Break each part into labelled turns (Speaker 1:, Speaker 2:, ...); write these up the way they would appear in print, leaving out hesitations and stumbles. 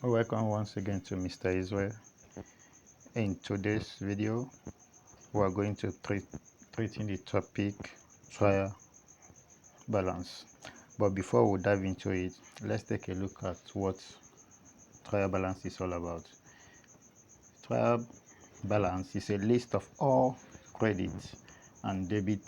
Speaker 1: Welcome once again to Mr. Israel. In today's video, we are going to treating the topic trial balance. But before we dive into it, let's take a look at what trial balance is all about. Trial balance is a list of all credit and debit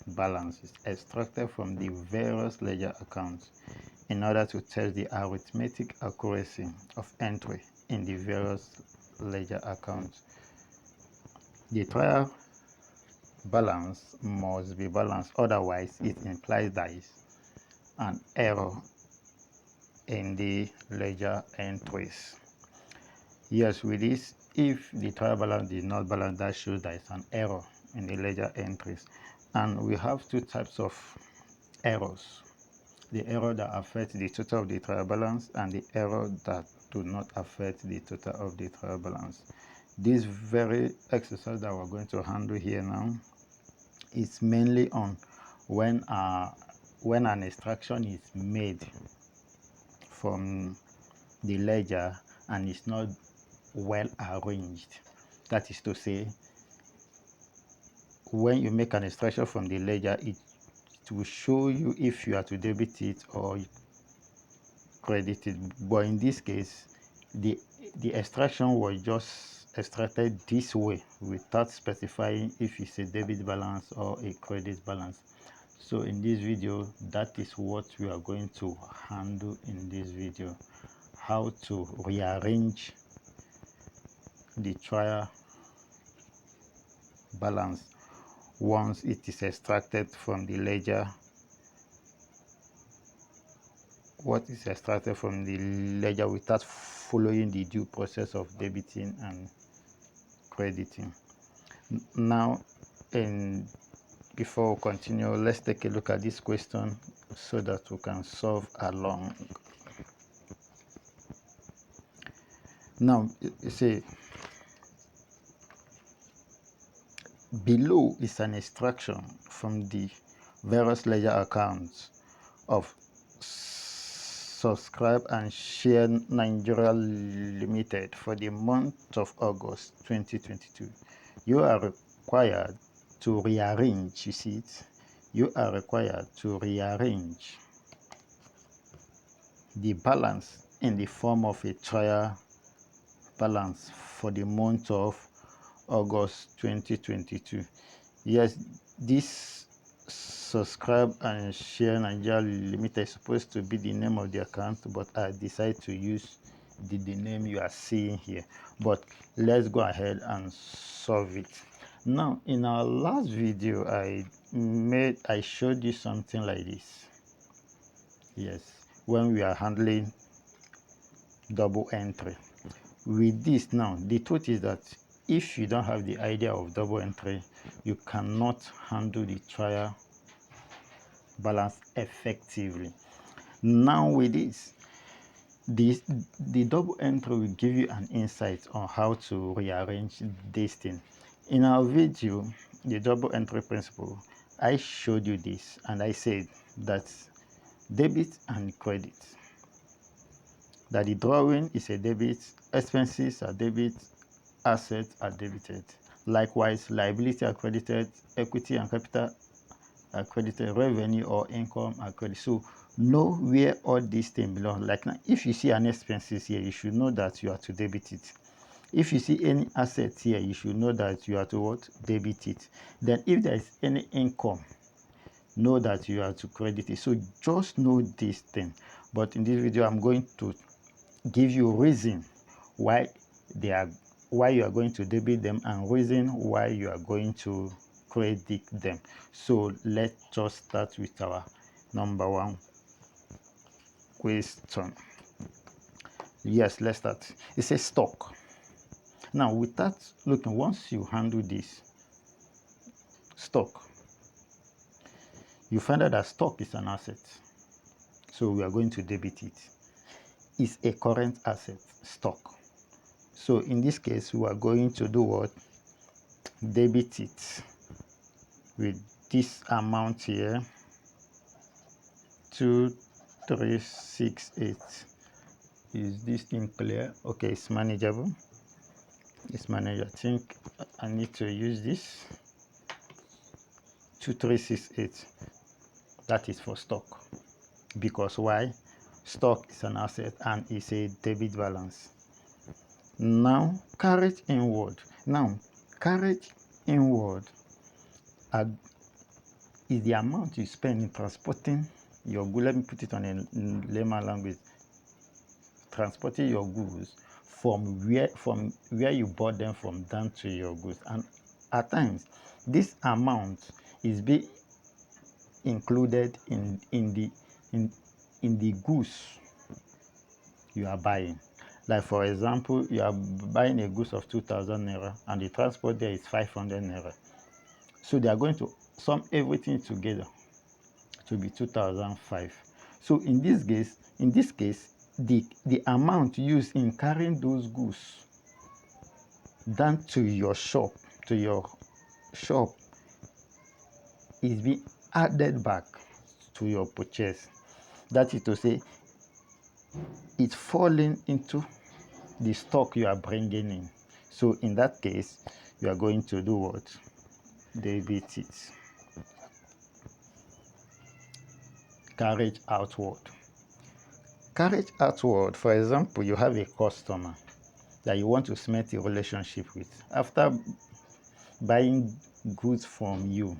Speaker 1: balances extracted from the various ledger accounts in order to test the arithmetic accuracy of entry in the various ledger accounts. The trial balance must be balanced, otherwise it implies there is an error in the ledger entries. Yes, with this, if the trial balance is not balanced, that shows there is an error in the ledger entries. And we have two types of errors: the error that affects the total of the trial balance and the error that do not affect the total of the trial balance. This very exercise that we're going to handle here now is mainly on when an extraction is made from the ledger and it's not well arranged. That is to say, when you make an extraction from the ledger, it will show you if you are to debit it or credit it. But in this case, the extraction was just extracted this way without specifying if it's a debit balance or a credit balance. So in this video, that is what we are going to handle in this video: how to rearrange the trial balance once it is extracted from the ledger. What is extracted from the ledger without following the due process of debiting and crediting. Now, before we continue, let's take a look at this question so that we can solve along. Now, you see, below is an extraction from the various ledger accounts of Subscribe and Share Nigeria Limited for the month of August 2022. You are required to rearrange, you see it? You are required to rearrange the balance in the form of a trial balance for the month of August 2022. Yes, this Subscribe and Share Nigeria Limited is supposed to be the name of the account, but I decided to use the name you are seeing here. But let's go ahead and solve it. Now, in our last video, I showed you something like this. Yes, when we are handling double entry. With this now, the truth is that if you don't have the idea of double entry, you cannot handle the trial balance effectively. Now with this, the double entry will give you an insight on how to rearrange this thing. In our video, the double entry principle, I showed you this and I said that debit and credit, that the drawing is a debit, expenses are debit, assets are debited. Likewise, liability are credited, equity and capital are credited, revenue or income are credited. So know where all these things belong. Like now, if you see an expenses here, you should know that you are to debit it. If you see any assets here, you should know that you are to what? Debit it. Then if there is any income, know that you are to credit it. So just know this thing. But in this video, I'm going to give you reason why you are going to debit them and reason why you are going to credit them. So let's just start with our number one question. Yes, let's start. It says stock. Now without looking, once you handle this stock, you find out that stock is an asset, so we are going to debit it. It's a current asset, stock. So in this case, we are going to do what? Debit it with this amount here, 2368. Is this thing clear? Okay, it's manageable. It's manageable. I think I need to use this 2368. That is for stock. Because why? Stock is an asset and it's a debit balance. Now carriage inward. Now carriage inward is the amount you spend in transporting your goods. Let me put it on a layman language. Transporting your goods from where you bought them from down to your goods. And at times this amount is being included in the goods you are buying. Like for example, you are buying a goods of 2,000 naira and the transport there is 500 naira. So they are going to sum everything together to be 2005. So in this case, the amount used in carrying those goods down to your shop is being added back to your purchase. That is to say, it's falling into the stock you are bringing in. So in that case, you are going to do what? Debit it. Carriage outward. Carriage outward, for example, you have a customer that you want to cement a relationship with. After buying goods from you,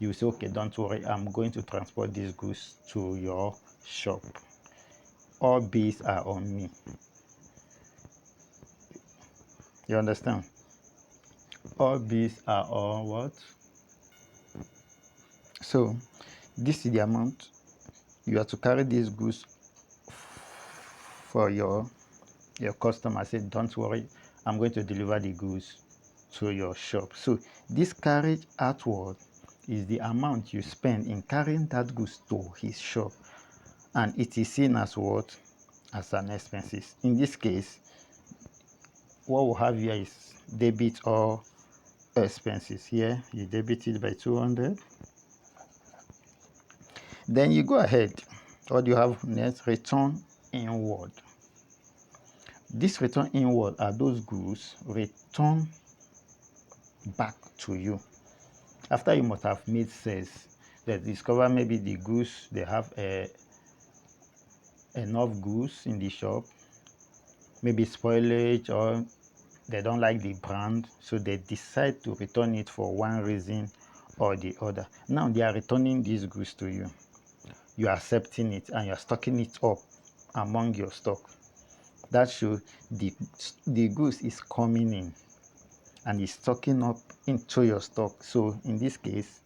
Speaker 1: you say, okay, don't worry, I'm going to transport these goods to your shop. All bills are on me. You understand? All bills are on what? So this is the amount you have to carry these goods for your customer. Say, don't worry, I'm going to deliver the goods to your shop. So this carriage outward is the amount you spend in carrying that goods to his shop, and it is seen as what? As an expenses. In this case, what we have here is debit or expenses. Here you debit it by 200. Then you go ahead. What do you have next? Return inward. This return inward are those goods return back to you after you must have made sales. They discover maybe the goods, they have enough goods in the shop, maybe spoilage, or they don't like the brand, so they decide to return it for one reason or the other. Now they are returning these goods to you. You are accepting it and you are stocking it up among your stock. That shows the goods is coming in and is stocking up into your stock. So in this case,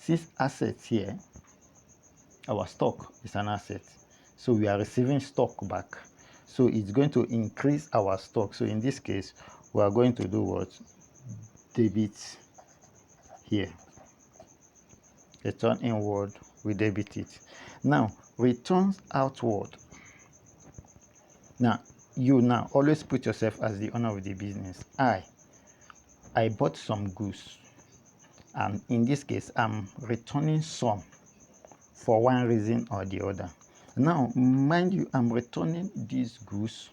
Speaker 1: since assets here, our stock is an asset, so we are receiving stock back, so it's going to increase our stock. So in this case, we are going to do what? Debit here. Return inward, we debit it. Now returns outward. Now you always put yourself as the owner of the business. I bought some goods, and in this case I'm returning some for one reason or the other. Now mind you, I'm returning these goods,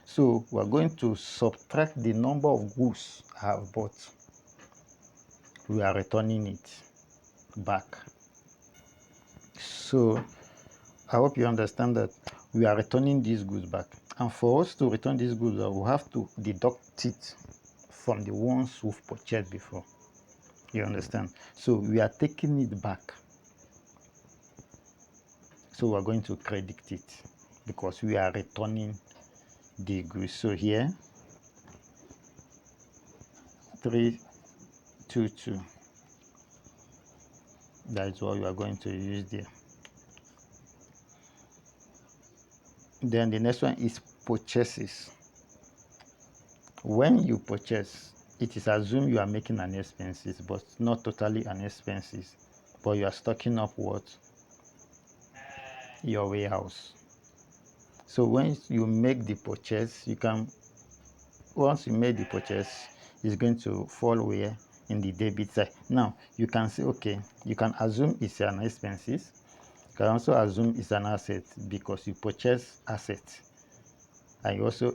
Speaker 1: so we're going to subtract the number of goods I have bought. We are returning it back. So I hope you understand that we are returning these goods back, and for us to return these goods, we have to deduct it from the ones we've purchased before. You understand? So we are taking it back. So we're going to credit it because we are returning the goods. So here 322, that's what we are going to use there. Then the next one is purchases. When you purchase, it is assumed you are making an expenses, but not totally an expenses, but you are stocking up what? Your warehouse. So when you make the purchase, once you make the purchase, it's going to fall where? In the debit side. Now you can say, okay, you can assume it's an expenses. You can also assume it's an asset because you purchase assets. and also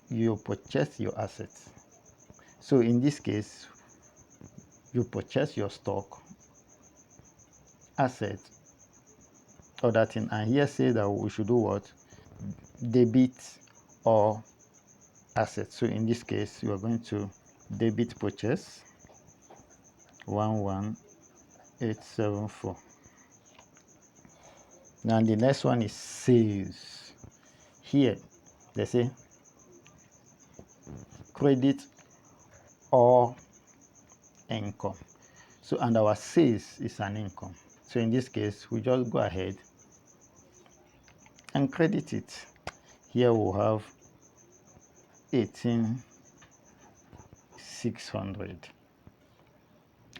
Speaker 1: you purchase your assets. So in this case, you purchase your stock, asset, other thing, and here say that we should do what? Debit or asset. So in this case, you are going to debit purchase 11874. Now the next one is sales. Here they say credit or income. So and our sales is an income. So in this case, we just go ahead and credit it. Here we'll have 18,600.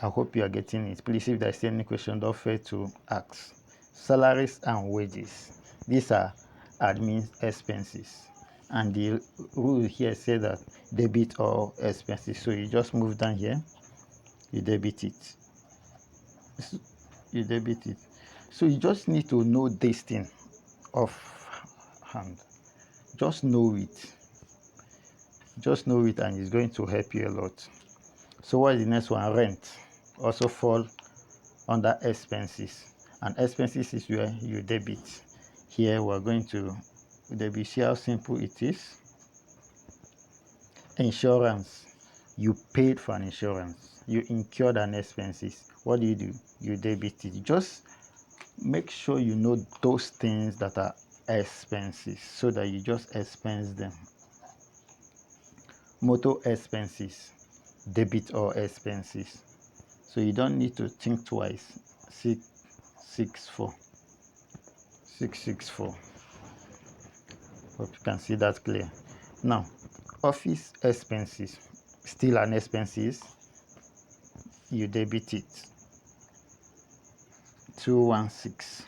Speaker 1: I hope you are getting it. Please, if there's any question, don't fail to ask. Salaries and wages. These are admin expenses. And the rule here says that debit or expenses. So you just move down here, you debit it. You debit it. So you just need to know this thing off hand. Just know it. Just know it, and it's going to help you a lot. So what is the next one? Rent also fall under expenses, and expenses is where you debit. Here we're going to debit. See how simple it is. Insurance, you paid for an insurance, you incurred an expenses. What do? You debit it. Just make sure you know those things that are expenses so that you just expense them. Motor expenses, debit or expenses. So you don't need to think twice. 664. Hope you can see that clear. Now, office expenses, still an expenses. You debit it. 216.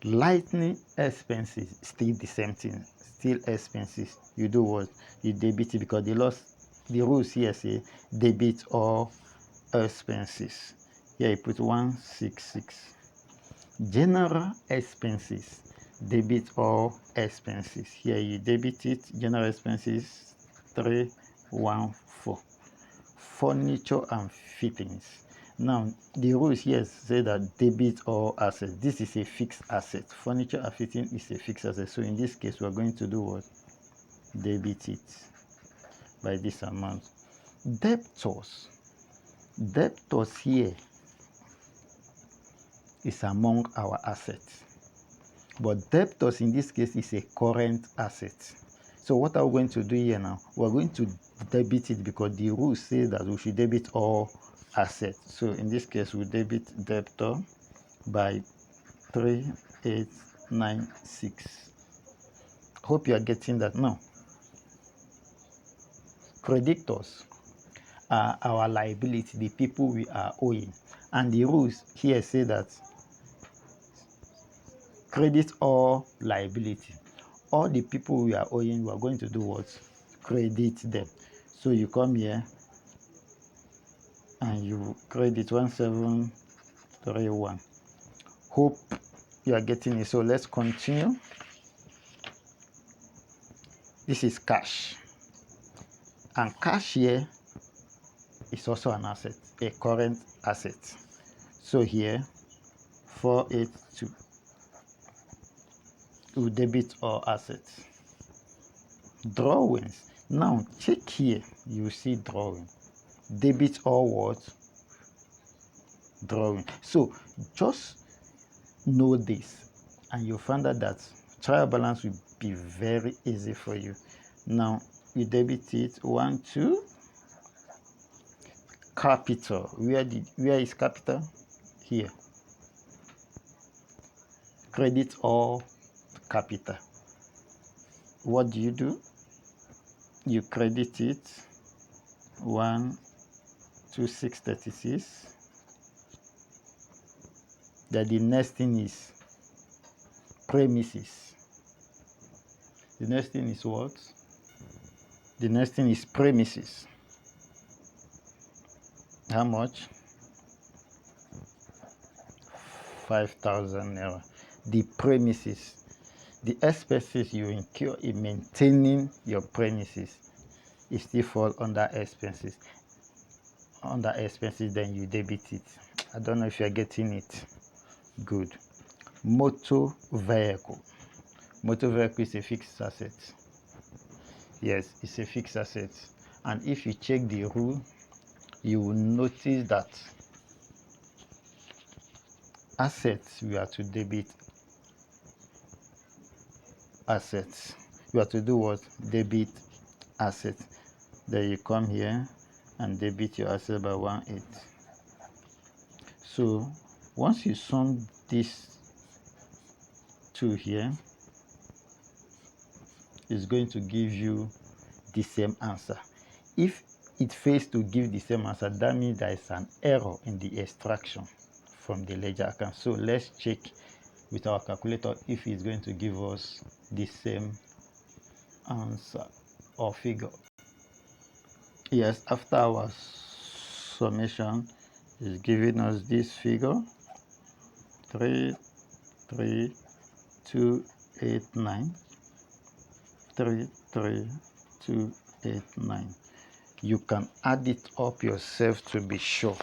Speaker 1: Lightning expenses, still the same thing. Still expenses. You do what? You debit it, because the rules here say debit or expenses. Here you put 166. General expenses, debit or expenses. Here you debit it. General expenses 314. Furniture and fittings. Now the rules here say that debit or asset. This is a fixed asset. Furniture and fitting is a fixed asset. So in this case, we are going to do what? Debit it by this amount. Debtors. Debtors here is among our assets, but debtors in this case is a current asset. So what are we going to do here now? We're going to debit it because the rules say that we should debit all assets. So in this case, we debit debtor by 3896. Hope you are getting that now. Creditors are our liability, the people we are owing, and the rules here say that credit or liability. All the people we are owing, we are going to do what? Credit them. So you come here and you credit 1731. Hope you are getting it. So let's continue. This is cash, and cash here is also an asset, a current asset. So here 482, to debit or assets. Drawings. Now check here, you see drawing, debit or what? Drawing. So just know this, and you find out that trial balance will be very easy for you. Now you debit it. 1 2. Capital. Where is capital? Here. Credit or capital. What do? You credit it. 12636. Then the next thing is premises. The next thing is what? The next thing is premises. How much? 5,000 naira. The premises. the expenses you incur in maintaining your premises, it still fall under expenses. Under expenses, then you debit it. I don't know if you're getting it. Good. Motor vehicle. Motor vehicle is a fixed asset. Yes, it's a fixed asset. And if you check the rule, you will notice that assets, we are to debit assets. You have to do what? Debit assets. Then you come here and debit your asset by 1/8. So once you sum this two here, it's going to give you the same answer. If it fails to give the same answer, that means there is an error in the extraction from the ledger account. So let's check with our calculator if it's going to give us the same answer or figure. Yes, after our summation is giving us this figure 33289. 33289. You can add it up yourself to be sure.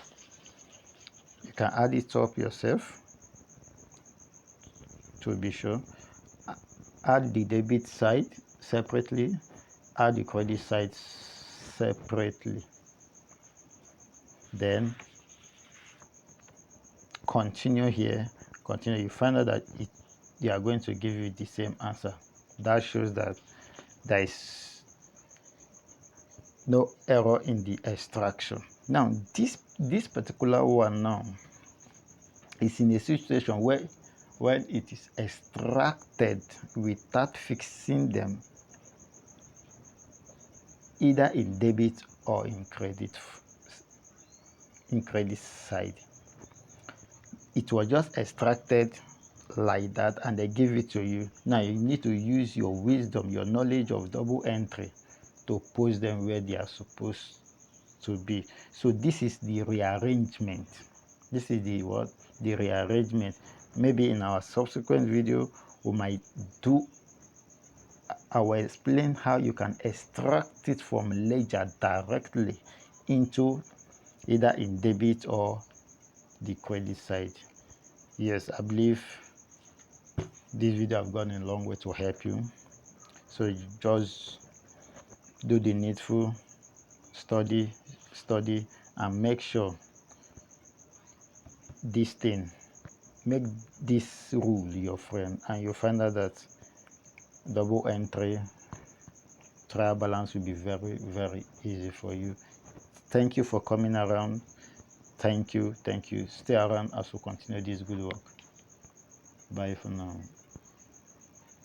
Speaker 1: You can add it up yourself to be sure. Add the debit side separately, add the credit side separately. Then continue here, continue. You find out that they are going to give you the same answer. That shows that there is no error in the extraction. Now this particular one now is in a situation where when it is extracted without fixing them either in debit or in credit side. It was just extracted like that and they give it to you. Now you need to use your wisdom, your knowledge of double entry to post them where they are supposed to be. So this is the rearrangement. This is the what? The rearrangement. Maybe in our subsequent video we might do, I will explain how you can extract it from ledger directly into either in debit or the credit side. Yes, I believe this video have gone a long way to help you. So you just do the needful, study, and make sure this thing, make this rule your friend, and you find out that double entry trial balance will be very, very easy for you. Thank you for coming around. Thank you. Stay around as we continue this good work. Bye for now.